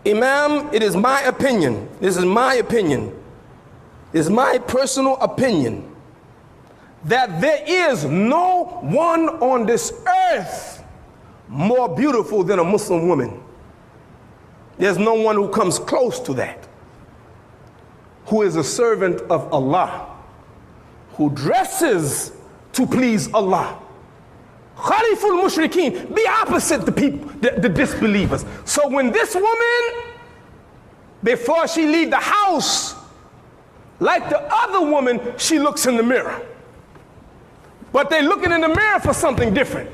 Imam, it is my opinion, this is my opinion, this is my personal opinion, that there is no one on this earth more beautiful than a Muslim woman. There's no one who comes close to that, who is a servant of Allah, who dresses to please Allah. Khaliful Mushrikeen, be opposite the people, the disbelievers. So when this woman, before she leave the house, like the other woman, she looks in the mirror. But they're looking in the mirror for something different.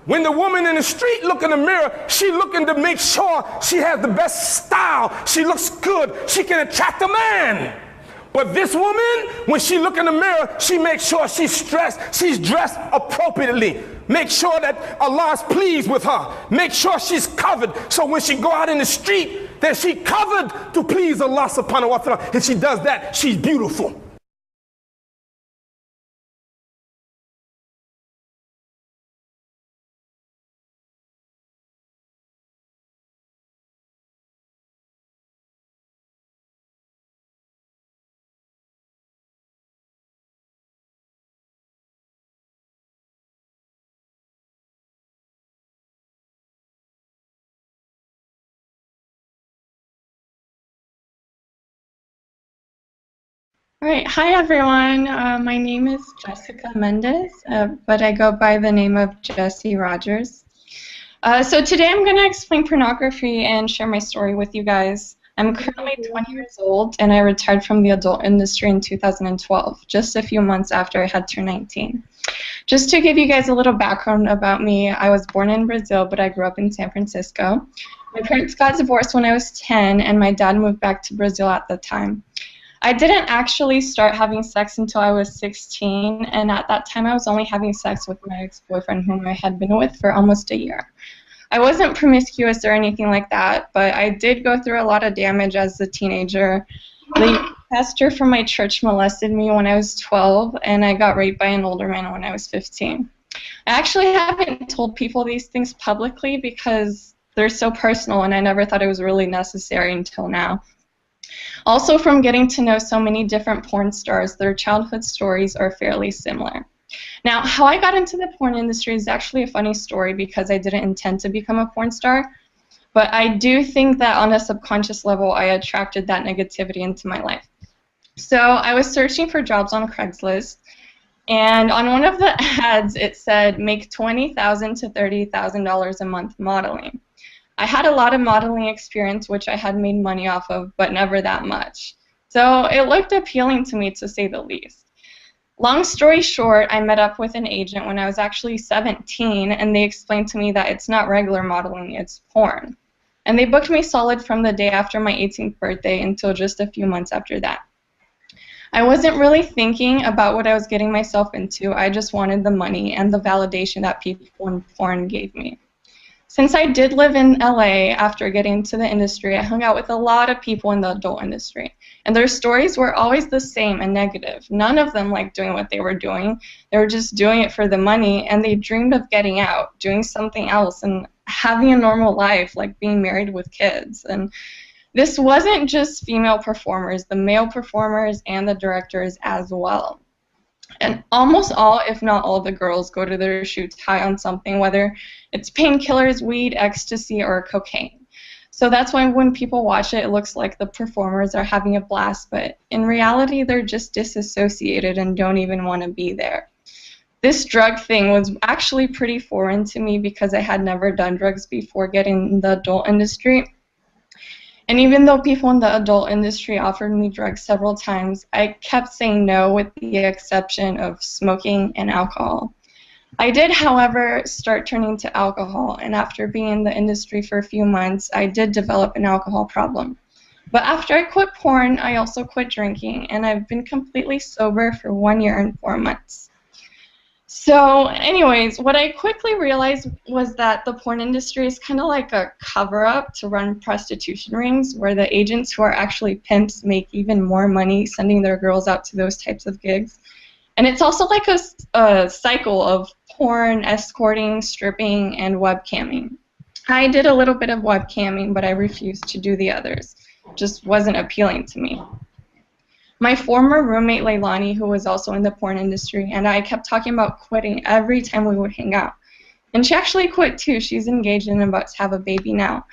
When the woman in the street look in the mirror, she looking to make sure she has the best style, she looks good, she can attract a man. But this woman, when she look in the mirror, she makes sure she's dressed appropriately. Make sure that Allah is pleased with her. Make sure she's covered. So when she go out in the street, that she covered to please Allah subhanahu wa ta'ala. If she does that, she's beautiful. All right, hi everyone. My name is Jessica Mendez, but I go by the name of Jessie Rogers. So today I'm going to explain pornography and share my story with you guys. I'm currently 20 years old and I retired from the adult industry in 2012, just a few months after I had turned 19. Just to give you guys a little background about me, I was born in Brazil, but I grew up in San Francisco. My parents got divorced when I was 10 and my dad moved back to Brazil at the time. I didn't actually start having sex until I was 16, and at that time I was only having sex with my ex-boyfriend whom I had been with for almost a year. I wasn't promiscuous or anything like that, but I did go through a lot of damage as a teenager. The pastor from my church molested me when I was 12, and I got raped by an older man when I was 15. I actually haven't told people these things publicly because they're so personal, and I never thought it was really necessary until now. Also, from getting to know so many different porn stars, their childhood stories are fairly similar. Now, how I got into the porn industry is actually a funny story because I didn't intend to become a porn star, but I do think that on a subconscious level I attracted that negativity into my life. So I was searching for jobs on Craigslist, and on one of the ads it said make $20,000 to $30,000 a month modeling. I had a lot of modeling experience, which I had made money off of, but never that much. So it looked appealing to me, to say the least. Long story short, I met up with an agent when I was actually 17, and they explained to me that it's not regular modeling, it's porn. And they booked me solid from the day after my 18th birthday until just a few months after that. I wasn't really thinking about what I was getting myself into. I just wanted the money and the validation that people in porn gave me. Since I did live in LA after getting into the industry, I hung out with a lot of people in the adult industry. And their stories were always the same and negative. None of them liked doing what they were doing. They were just doing it for the money, and they dreamed of getting out, doing something else, and having a normal life, like being married with kids. And this wasn't just female performers, the male performers and the directors as well. And almost all, if not all, the girls go to their shoots high on something, whether it's painkillers, weed, ecstasy, or cocaine. So that's why when people watch it, it looks like the performers are having a blast, but in reality, they're just disassociated and don't even want to be there. This drug thing was actually pretty foreign to me because I had never done drugs before getting in the adult industry. And even though people in the adult industry offered me drugs several times, I kept saying no with the exception of smoking and alcohol. I did, however, start turning to alcohol, and after being in the industry for a few months, I did develop an alcohol problem. But after I quit porn, I also quit drinking, and I've been completely sober for 1 year and 4 months. So anyways, what I quickly realized was that the porn industry is kind of like a cover-up to run prostitution rings where the agents who are actually pimps make even more money sending their girls out to those types of gigs. And it's also like a cycle of porn, escorting, stripping, and webcamming. I did a little bit of webcamming, but I refused to do the others. It just wasn't appealing to me. My former roommate, Leilani, who was also in the porn industry, and I kept talking about quitting every time we would hang out. And she actually quit too. She's engaged and about to have a baby now.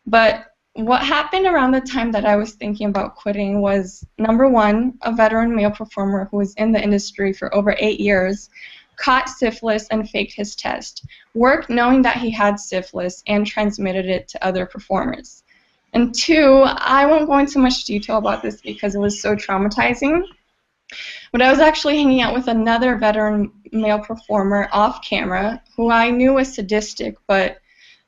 But what happened around the time that I was thinking about quitting was, number one, a veteran male performer who was in the industry for over 8 years caught syphilis and faked his test, worked knowing that he had syphilis, and transmitted it to other performers. And two, I won't go into much detail about this because it was so traumatizing, but I was actually hanging out with another veteran male performer off camera who I knew was sadistic, but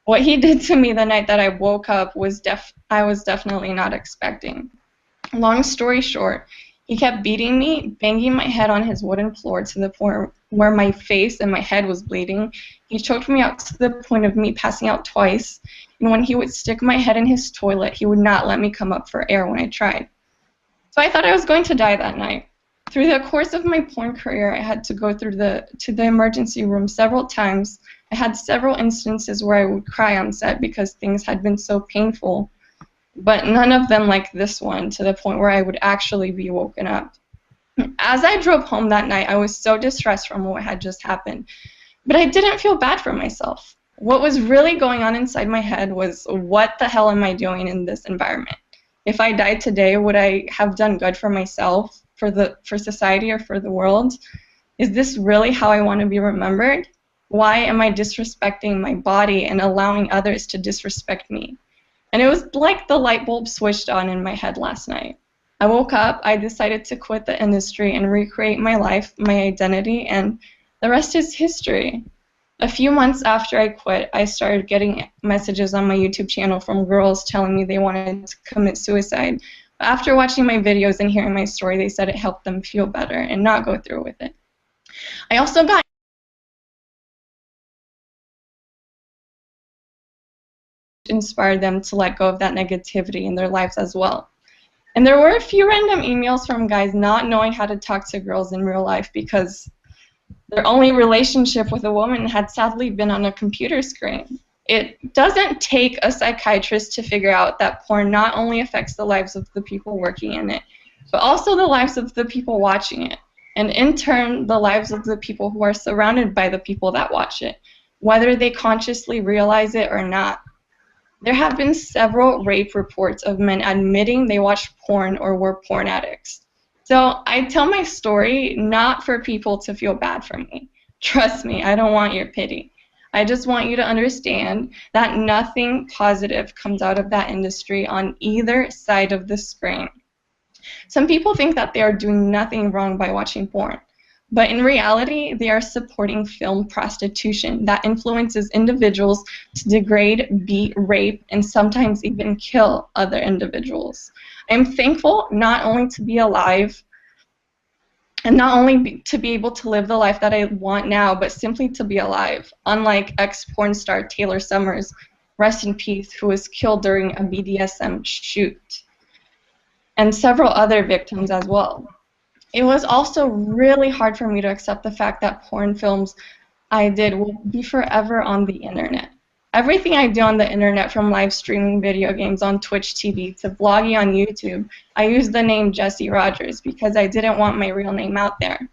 what he did to me the night that I woke up was I was definitely not expecting. Long story short, he kept beating me, banging my head on his wooden floor to the point where my face and my head was bleeding. He choked me out to the point of me passing out twice, and when he would stick my head in his toilet, he would not let me come up for air when I tried. So I thought I was going to die that night. Through the course of my porn career, I had to go to the emergency room several times. I had several instances where I would cry on set because things had been so painful, but none of them like this one, to the point where I would actually be woken up. As I drove home that night, I was so distressed from what had just happened, but I didn't feel bad for myself. What was really going on inside my head was, what the hell am I doing in this environment? If I died today, would I have done good for myself, for society, or for the world? Is this really how I want to be remembered? Why am I disrespecting my body and allowing others to disrespect me? And it was like the light bulb switched on in my head last night. I woke up, I decided to quit the industry and recreate my life, my identity, and the rest is history. A few months after I quit, I started getting messages on my YouTube channel from girls telling me they wanted to commit suicide. But after watching my videos and hearing my story, they said it helped them feel better and not go through with it. I also got inspired them to let go of that negativity in their lives as well. And there were a few random emails from guys not knowing how to talk to girls in real life because their only relationship with a woman had sadly been on a computer screen. It doesn't take a psychiatrist to figure out that porn not only affects the lives of the people working in it, but also the lives of the people watching it, and in turn, the lives of the people who are surrounded by the people that watch it, whether they consciously realize it or not. There have been several rape reports of men admitting they watched porn or were porn addicts. So I tell my story not for people to feel bad for me. Trust me, I don't want your pity. I just want you to understand that nothing positive comes out of that industry on either side of the screen. Some people think that they are doing nothing wrong by watching porn, but in reality, they are supporting film prostitution that influences individuals to degrade, beat, rape, and sometimes even kill other individuals. I am thankful not only to be alive, and not only to be able to live the life that I want now, but simply to be alive, unlike ex-porn star Taylor Summers, rest in peace, who was killed during a BDSM shoot, and several other victims as well. It was also really hard for me to accept the fact that porn films I did will be forever on the internet. Everything I do on the internet, from live streaming video games on Twitch TV to vlogging on YouTube, I use the name Jessie Rogers because I didn't want my real name out there.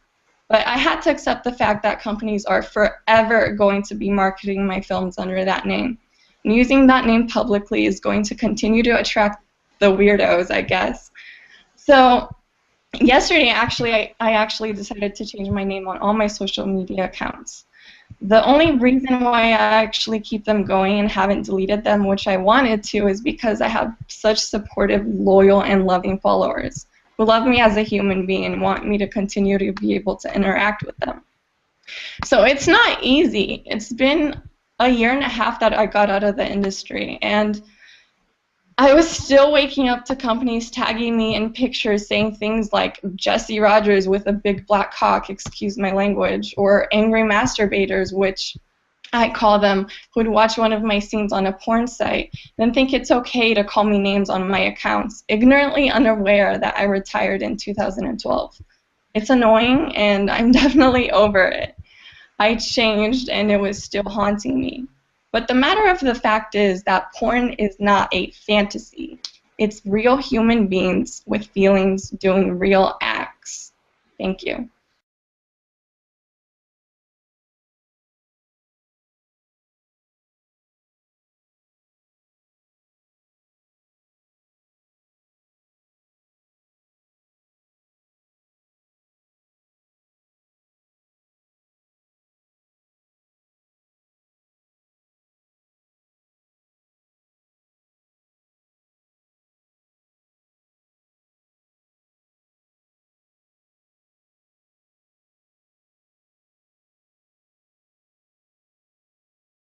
But I had to accept the fact that companies are forever going to be marketing my films under that name. And using that name publicly is going to continue to attract the weirdos, I guess. So yesterday, I actually decided to change my name on all my social media accounts. The only reason why I actually keep them going and haven't deleted them, which I wanted to, is because I have such supportive, loyal, and loving followers who love me as a human being and want me to continue to be able to interact with them. So it's not easy. It's been a year and a half that I got out of the industry, and I was still waking up to companies tagging me in pictures saying things like Jessie Rogers with a big black cock, excuse my language, or angry masturbators, which I call them, who'd watch one of my scenes on a porn site, then think it's okay to call me names on my accounts, ignorantly unaware that I retired in 2012. It's annoying, and I'm definitely over it. I changed, and it was still haunting me. But the matter of the fact is that porn is not a fantasy. It's real human beings with feelings doing real acts. Thank you.